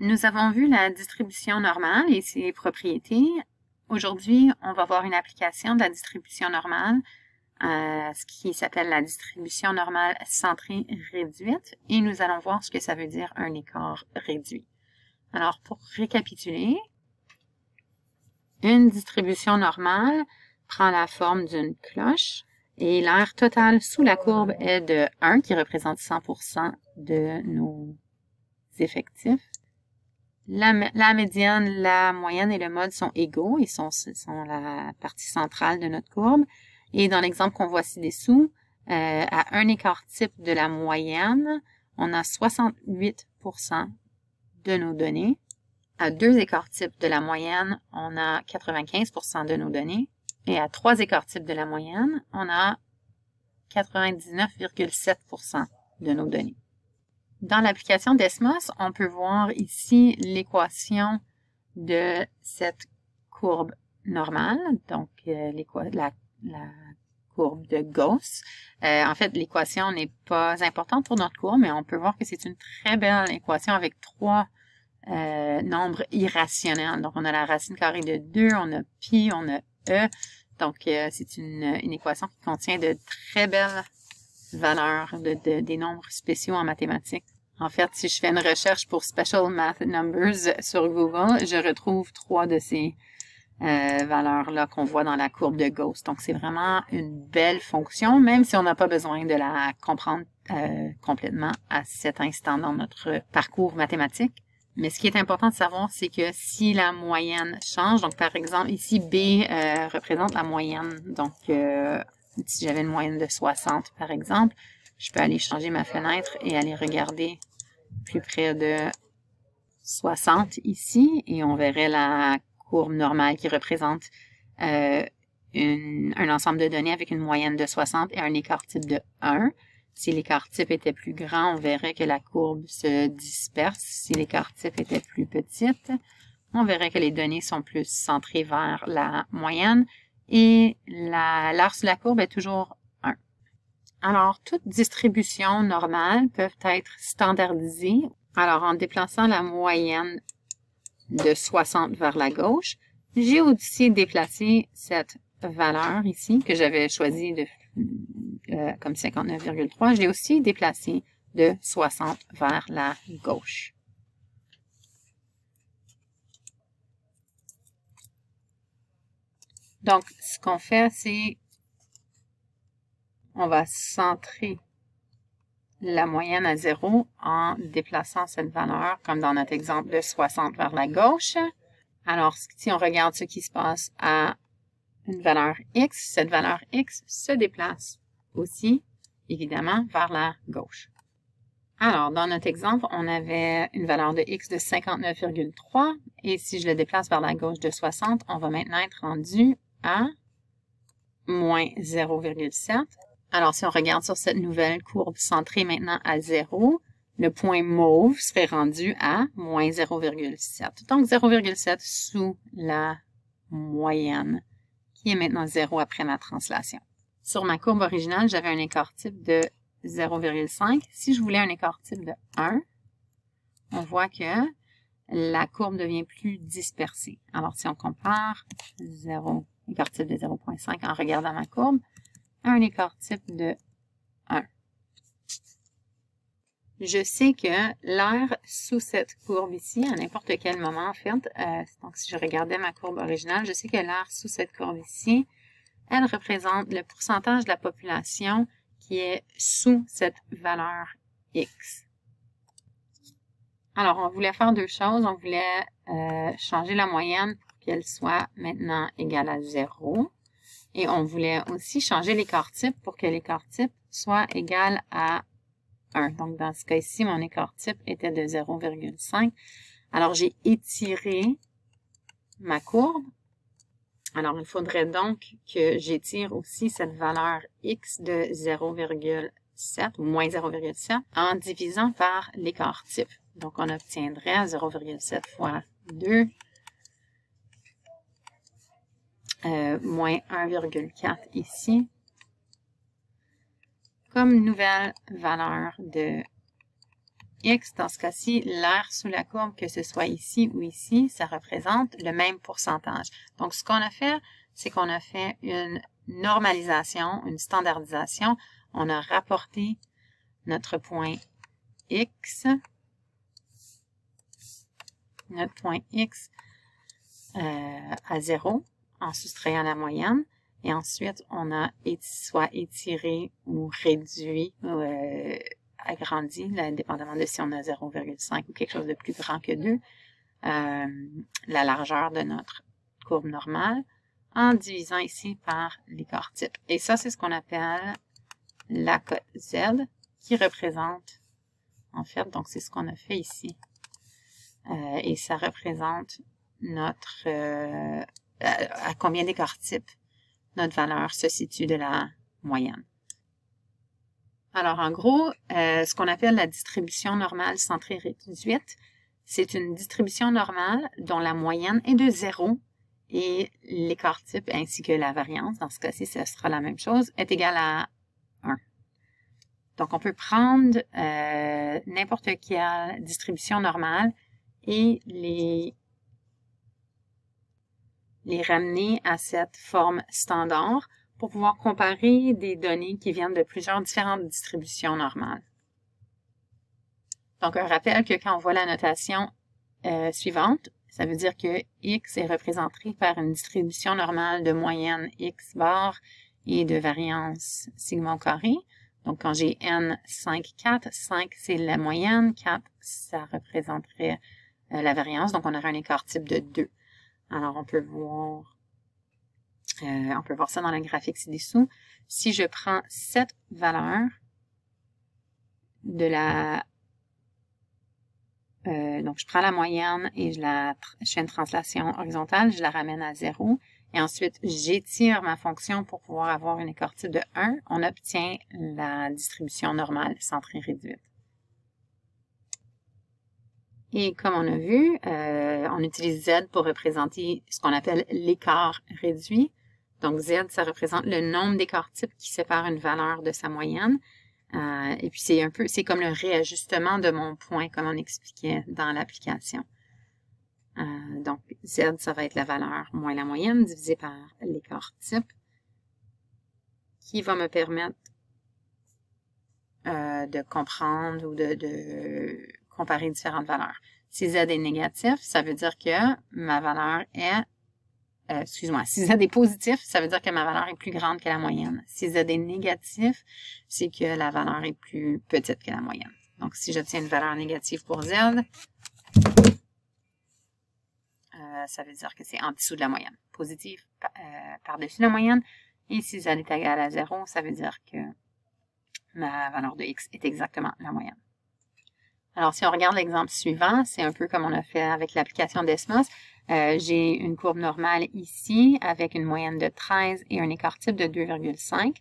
Nous avons vu la distribution normale et ses propriétés. Aujourd'hui, on va voir une application de la distribution normale, ce qui s'appelle la distribution normale centrée réduite, et nous allons voir ce que ça veut dire un écart réduit. Alors, pour récapituler, une distribution normale prend la forme d'une cloche et l'aire totale sous la courbe est de 1, qui représente 100% de nos effectifs. La médiane, la moyenne et le mode sont égaux et sont la partie centrale de notre courbe. Et dans l'exemple qu'on voit ci-dessous, à un écart type de la moyenne, on a 68% de nos données. À 2 écarts types de la moyenne, on a 95% de nos données. Et à 3 écarts types de la moyenne, on a 99,7% de nos données. Dans l'application Desmos, on peut voir ici l'équation de cette courbe normale, donc la courbe de Gauss. En fait, l'équation n'est pas importante pour notre courbe, mais on peut voir que c'est une très belle équation avec 3 nombres irrationnels. Donc, on a la racine carrée de 2, on a pi, on a e. Donc, c'est une équation qui contient de très belles valeurs des nombres spéciaux en mathématiques. En fait, si je fais une recherche pour Special Math Numbers sur Google, je retrouve 3 de ces valeurs-là qu'on voit dans la courbe de Gauss. Donc, c'est vraiment une belle fonction, même si on n'a pas besoin de la comprendre complètement à cet instant dans notre parcours mathématique. Mais ce qui est important de savoir, c'est que si la moyenne change, donc par exemple, ici B représente la moyenne, donc si j'avais une moyenne de 60 par exemple, je peux aller changer ma fenêtre et aller regarder plus près de 60 ici, et on verrait la courbe normale qui représente un ensemble de données avec une moyenne de 60 et un écart type de 1. Si l'écart type était plus grand, on verrait que la courbe se disperse. Si l'écart type était plus petite, on verrait que les données sont plus centrées vers la moyenne et l'aire sous la courbe est toujours 1. Alors, toutes distributions normales peuvent être standardisées. Alors, en déplaçant la moyenne de 60 vers la gauche, j'ai aussi déplacé cette valeur ici que j'avais choisie comme 59,3. Je l'ai aussi déplacé de 60 vers la gauche. Donc, ce qu'on fait, c'est on va centrer la moyenne à 0 en déplaçant cette valeur, comme dans notre exemple de 60 vers la gauche. Alors, si on regarde ce qui se passe à une valeur x, cette valeur x se déplace aussi, évidemment, vers la gauche. Alors, dans notre exemple, on avait une valeur de x de 59,3 et si je le déplace vers la gauche de 60, on va maintenant être rendu à moins 0,7. Alors, si on regarde sur cette nouvelle courbe centrée maintenant à 0, le point mauve serait rendu à moins 0,7. Donc, 0,7 sous la moyenne, qui est maintenant 0 après ma translation. Sur ma courbe originale, j'avais un écart type de 0,5. Si je voulais un écart type de 1, on voit que la courbe devient plus dispersée. Alors, si on compare écart type de 0,5 en regardant ma courbe, à un écart type de 1. Je sais que l'aire sous cette courbe ici, à n'importe quel moment en fait, donc si je regardais ma courbe originale, je sais que l'aire sous cette courbe ici, elle représente le pourcentage de la population qui est sous cette valeur x. Alors, on voulait faire 2 choses. On voulait changer la moyenne pour qu'elle soit maintenant égale à 0. Et on voulait aussi changer l'écart type pour que l'écart type soit égal à 1. Donc, dans ce cas-ci, mon écart type était de 0,5. Alors, j'ai étiré ma courbe. Alors, il faudrait donc que j'étire aussi cette valeur x de 0,7 ou moins 0,7 en divisant par l'écart type. Donc, on obtiendrait 0,7 fois 2, moins 1,4 ici, comme nouvelle valeur de X, dans ce cas-ci, l'aire sous la courbe, que ce soit ici ou ici, ça représente le même pourcentage. Donc, ce qu'on a fait, c'est qu'on a fait une normalisation, une standardisation. On a rapporté notre point X, à 0 en soustrayant la moyenne. Et ensuite, on a soit étiré ou réduit ou agrandi, là, dépendamment de si on a 0,5 ou quelque chose de plus grand que 2, la largeur de notre courbe normale en divisant ici par l'écart type. Et ça, c'est ce qu'on appelle la cote Z qui représente, en fait, donc c'est ce qu'on a fait ici. Et ça représente notre, à combien d'écart type notre valeur se situe de la moyenne. Alors, en gros, ce qu'on appelle la distribution normale centrée réduite, c'est une distribution normale dont la moyenne est de 0 et l'écart type ainsi que la variance, dans ce cas-ci, ce sera la même chose, est égal à 1. Donc, on peut prendre n'importe quelle distribution normale et les ramener à cette forme standard pour pouvoir comparer des données qui viennent de plusieurs différentes distributions normales. Donc, un rappel que quand on voit la notation suivante, ça veut dire que X est représenté par une distribution normale de moyenne X bar et de variance sigma au carré. Donc, quand j'ai N 5, 4, 5 c'est la moyenne, 4 ça représenterait la variance, donc on aurait un écart type de 2. Alors, on peut voir ça dans le graphique ci-dessous. Si je prends cette valeur de la... donc, je prends la moyenne et je fais une translation horizontale, je la ramène à 0. Et ensuite, j'étire ma fonction pour pouvoir avoir une écart type de 1. On obtient la distribution normale centrée réduite. Et comme on a vu, on utilise Z pour représenter ce qu'on appelle l'écart réduit. Donc, Z, ça représente le nombre d'écarts types qui séparent une valeur de sa moyenne. Et puis, c'est comme le réajustement de mon point, comme on expliquait dans l'application. Donc, Z, ça va être la valeur moins la moyenne divisée par l'écart type, qui va me permettre de comprendre ou de comparer différentes valeurs. Si Z est négatif, ça veut dire que ma valeur est... si Z est positif, ça veut dire que ma valeur est plus grande que la moyenne. Si Z est négatif, c'est que la valeur est plus petite que la moyenne. Donc, si j'obtiens une valeur négative pour Z, ça veut dire que c'est en dessous de la moyenne. Positif par-dessus la moyenne. Et si Z est égal à 0, ça veut dire que ma valeur de X est exactement la moyenne. Alors, si on regarde l'exemple suivant, c'est un peu comme on a fait avec l'application Desmos. J'ai une courbe normale ici avec une moyenne de 13 et un écart type de 2,5.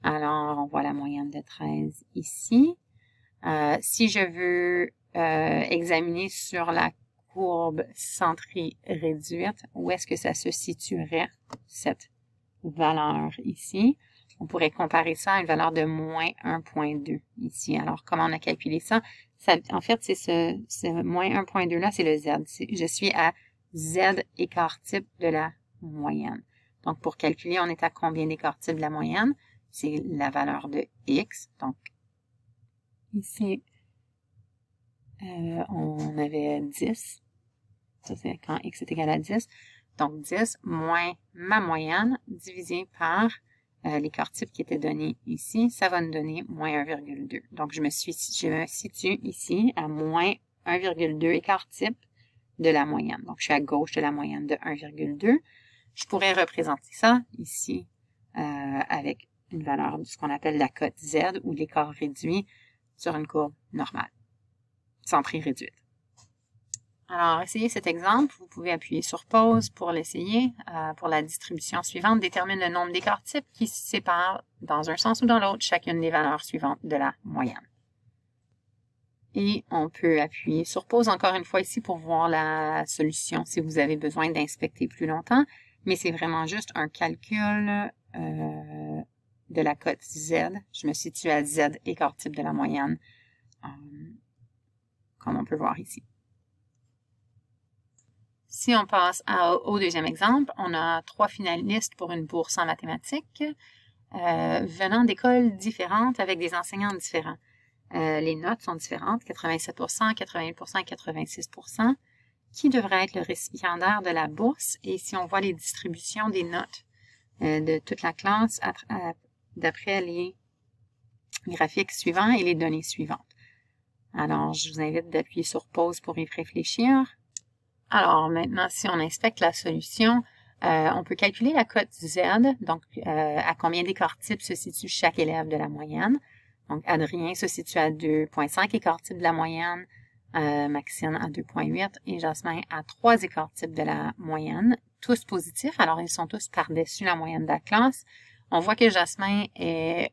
Alors, on voit la moyenne de 13 ici. Si je veux examiner sur la courbe centrée réduite, où est-ce que ça se situerait, cette valeur ici? On pourrait comparer ça à une valeur de moins 1,2 ici. Alors, comment on a calculé ça? En fait, c'est ce moins 1,2 là, c'est le Z. Je suis à Z écart type de la moyenne. Donc, pour calculer, on est à combien d'écart type de la moyenne? C'est la valeur de X. Donc, ici, on avait 10. Ça, c'est quand X est égal à 10. Donc, 10 moins ma moyenne divisé par l'écart type qui était donné ici, ça va nous donner moins 1,2. Donc, je me situe ici à moins 1,2 écart type de la moyenne. Donc, je suis à gauche de la moyenne de 1,2. Je pourrais représenter ça ici avec une valeur de ce qu'on appelle la cote Z ou l'écart réduit sur une courbe normale, centrée réduite. Alors, essayez cet exemple. Vous pouvez appuyer sur pause pour l'essayer. Pour la distribution suivante, détermine le nombre d'écarts types qui se séparent dans un sens ou dans l'autre chacune des valeurs suivantes de la moyenne. Et on peut appuyer sur pause encore une fois ici pour voir la solution si vous avez besoin d'inspecter plus longtemps. Mais c'est vraiment juste un calcul de la cote Z. Je me situe à Z écart type de la moyenne. comme on peut voir ici. Si on passe au deuxième exemple, on a 3 finalistes pour une bourse en mathématiques venant d'écoles différentes avec des enseignants différents. Les notes sont différentes, 87%, 88% et 86%. Qui devrait être le récipiendaire de la bourse? Et si on voit les distributions des notes de toute la classe d'après les graphiques suivants et les données suivantes. Alors, je vous invite d'appuyer sur pause pour y réfléchir. Alors, maintenant, si on inspecte la solution, on peut calculer la cote Z, donc à combien d'écarts types se situe chaque élève de la moyenne. Donc, Adrien se situe à 2,5 écarts types de la moyenne, Maxine à 2,8 et Jasmin à 3 écarts types de la moyenne, tous positifs. Alors, ils sont tous par-dessus la moyenne de la classe. On voit que Jasmin est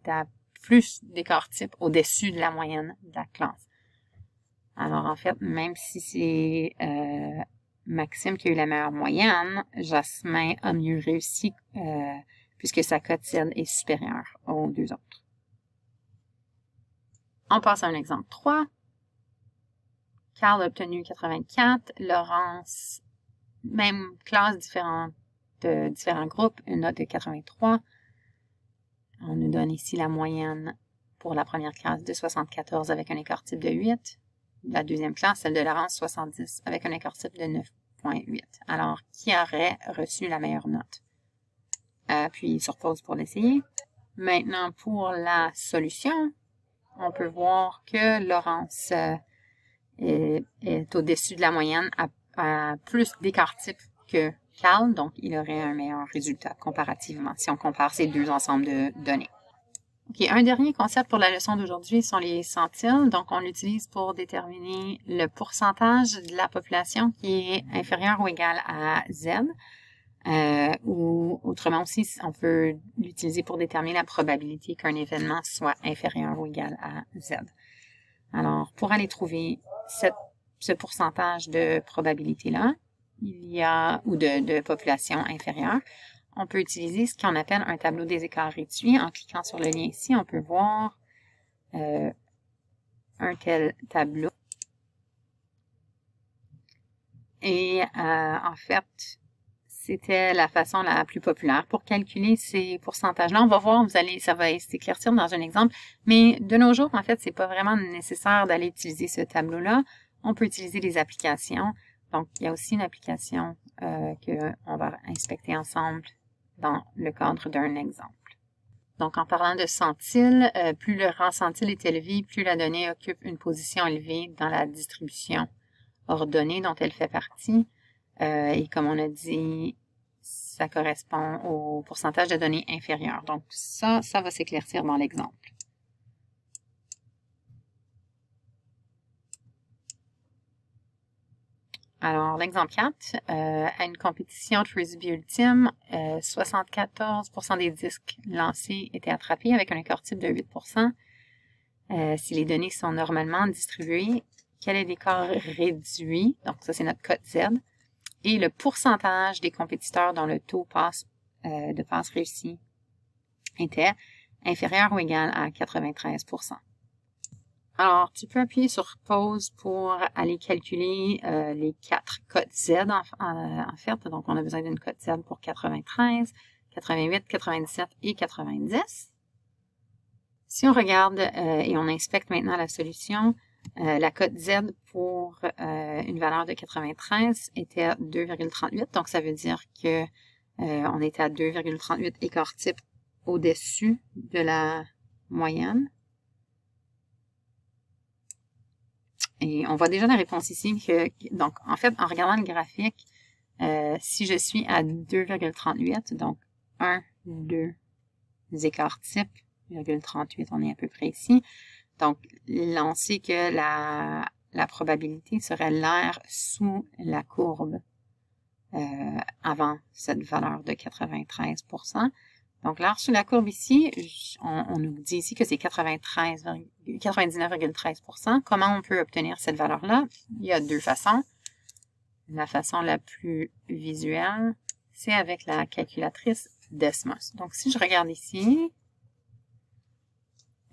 à plus d'écarts types au-dessus de la moyenne de la classe. Alors, en fait, même si c'est Maxime qui a eu la meilleure moyenne, Jasmin a mieux réussi puisque sa cote Z est supérieure aux deux autres. On passe à un exemple 3. Carl a obtenu 84, Laurence, même classe différente de différents groupes, une note de 83. On nous donne ici la moyenne pour la première classe de 74 avec un écart type de 8. La deuxième classe, celle de Laurence, 70 avec un écart type de 9,8. Alors, qui aurait reçu la meilleure note? Puis, sur pause pour l'essayer. Maintenant, pour la solution, on peut voir que Laurence est au-dessus de la moyenne à plus d'écart type que Carl, donc il aurait un meilleur résultat comparativement si on compare ces deux ensembles de données. OK, un dernier concept pour la leçon d'aujourd'hui sont les centiles. Donc, on l'utilise pour déterminer le pourcentage de la population qui est inférieur ou égal à Z. Ou autrement aussi, on peut l'utiliser pour déterminer la probabilité qu'un événement soit inférieur ou égal à Z. Alors, pour aller trouver ce pourcentage de probabilité-là, ou de population inférieure, on peut utiliser ce qu'on appelle un tableau des écarts réduits. En cliquant sur le lien ici, on peut voir un tel tableau. Et en fait, c'était la façon la plus populaire pour calculer ces pourcentages-là. On va voir, ça va s'éclaircir dans un exemple, mais de nos jours, en fait, c'est pas vraiment nécessaire d'aller utiliser ce tableau-là. On peut utiliser des applications. Donc, il y a aussi une application qu'on va inspecter ensemble dans le cadre d'un exemple. Donc, en parlant de centiles, plus le rang centile est élevé, plus la donnée occupe une position élevée dans la distribution ordonnée dont elle fait partie. Et comme on a dit, ça correspond au pourcentage de données inférieur. Donc, ça va s'éclaircir dans l'exemple. Alors, l'exemple 4, à une compétition de frisbee ultime, 74% des disques lancés étaient attrapés avec un écart type de 8%. Si les données sont normalement distribuées, quel est l'écart réduit? Donc, ça, c'est notre cote Z. Et le pourcentage des compétiteurs dont le taux de passe réussi était inférieur ou égal à 93%. Alors, tu peux appuyer sur pause pour aller calculer les 4 cotes Z en fait. Donc, on a besoin d'une cote Z pour 93, 88, 97 et 90. Si on regarde et on inspecte maintenant la solution, la cote Z pour une valeur de 93 était à 2,38. Donc, ça veut dire que on était à 2,38 écarts types au-dessus de la moyenne. Et on voit déjà la réponse ici. Donc, en fait, en regardant le graphique, si je suis à 2,38, donc 1, 2 écarts types, 0,38, on est à peu près ici. Donc, on sait que la probabilité serait l'air sous la courbe avant cette valeur de 93%. Donc, l'air sous la courbe ici, on nous dit ici que c'est 99,13%. Comment on peut obtenir cette valeur-là? Il y a deux façons. La façon la plus visuelle, c'est avec la calculatrice Desmos. Donc, si je regarde ici,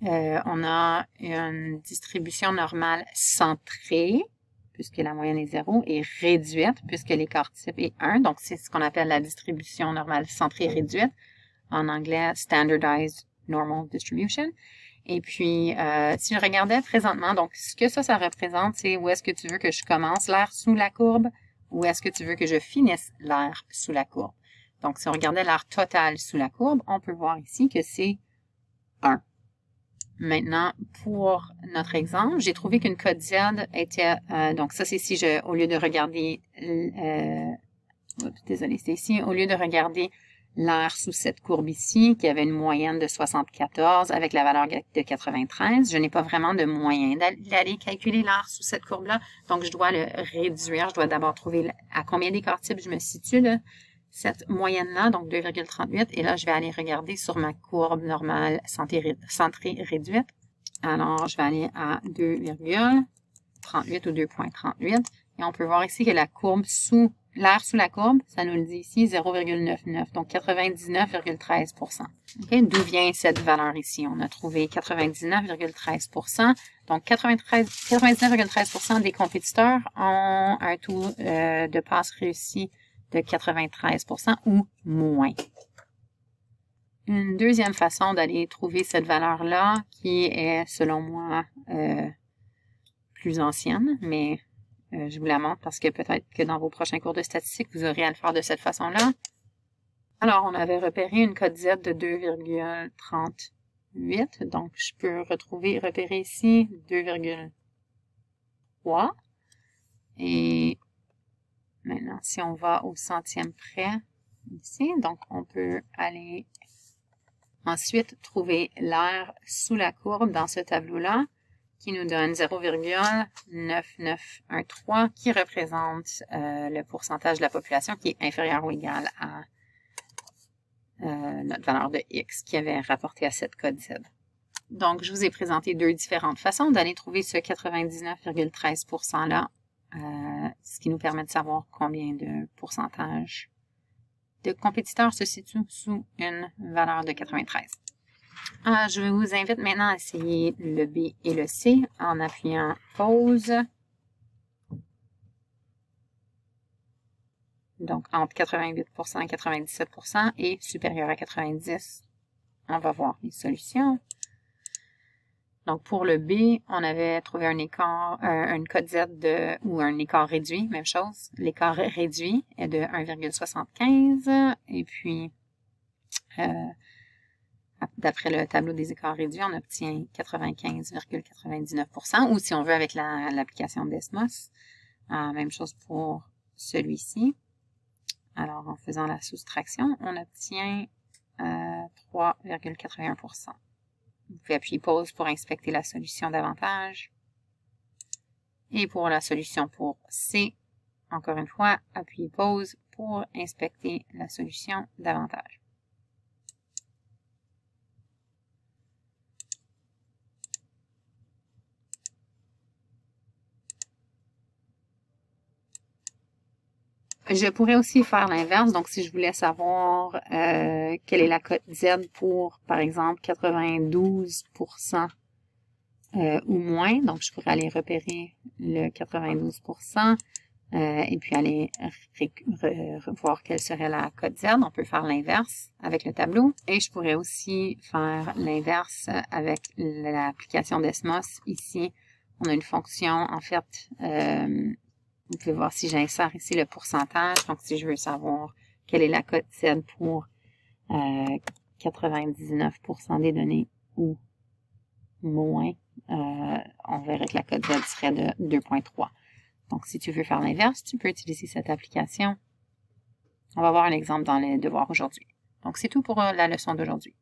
on a une distribution normale centrée, puisque la moyenne est 0, et réduite, puisque l'écart type est 1. Donc, c'est ce qu'on appelle la distribution normale centrée réduite. En anglais, Standardized Normal Distribution. Et puis, si je regardais présentement, donc, ce que ça représente, c'est où est-ce que tu veux que je commence l'air sous la courbe, ou est-ce que tu veux que je finisse l'air sous la courbe. Donc, si on regardait l'air total sous la courbe, on peut voir ici que c'est 1. Maintenant, pour notre exemple, j'ai trouvé qu'une cote Z était, donc ça c'est si je, au lieu de regarder, désolé, c'est ici, au lieu de regarder l'air sous cette courbe ici, qui avait une moyenne de 74 avec la valeur de 93, je n'ai pas vraiment de moyen d'aller calculer l'air sous cette courbe-là, donc je dois le réduire, je dois d'abord trouver à combien d'écarts types je me situe là. Cette moyenne-là, donc 2,38, et là, je vais aller regarder sur ma courbe normale centrée réduite. Alors, je vais aller à 2,38 ou 2,38, et on peut voir ici que la courbe l'air sous la courbe, ça nous le dit ici, 0,99, donc 99,13%. Okay? D'où vient cette valeur ici? On a trouvé 99,13%. Donc, 99,13% des compétiteurs ont un taux de passe réussi de 93% ou moins. Une deuxième façon d'aller trouver cette valeur-là, qui est, selon moi, plus ancienne, mais je vous la montre parce que peut-être que dans vos prochains cours de statistique, vous aurez à le faire de cette façon-là. Alors, on avait repéré une cote Z de 2,38, donc je peux repérer ici 2,3, et maintenant, si on va au centième près, ici, donc on peut aller ensuite trouver l'air sous la courbe dans ce tableau-là, qui nous donne 0,9913, qui représente le pourcentage de la population qui est inférieur ou égal à notre valeur de X qui avait rapporté à cette cote Z. Donc, je vous ai présenté deux différentes façons d'aller trouver ce 99,13%-là. Ce qui nous permet de savoir combien de pourcentage de compétiteurs se situent sous une valeur de 93. Je vous invite maintenant à essayer le B et le C en appuyant pause. Donc, entre 88% et 97% et supérieur à 90%, on va voir les solutions. Donc, pour le B, on avait trouvé un écart, une cote Z ou un écart réduit, même chose. L'écart réduit est de 1,75 et puis, d'après le tableau des écarts réduits, on obtient 95,99%, ou si on veut avec l'application Desmos, même chose pour celui-ci. Alors, en faisant la soustraction, on obtient 3,81%. Vous pouvez appuyer pause pour inspecter la solution davantage. Et pour la solution pour C, encore une fois, appuyez pause pour inspecter la solution davantage. Je pourrais aussi faire l'inverse. Donc, si je voulais savoir quelle est la cote Z pour, par exemple, 92% ou moins, donc je pourrais aller repérer le 92% et puis aller voir quelle serait la cote Z. On peut faire l'inverse avec le tableau. Et je pourrais aussi faire l'inverse avec l'application Desmos. Ici, on a une fonction, en fait, vous pouvez voir si j'insère ici le pourcentage. Donc, si je veux savoir quelle est la cote Z pour 99% des données ou moins, on verrait que la cote Z serait de 2,3. Donc, si tu veux faire l'inverse, tu peux utiliser cette application. On va voir un exemple dans les devoirs aujourd'hui. Donc, c'est tout pour la leçon d'aujourd'hui.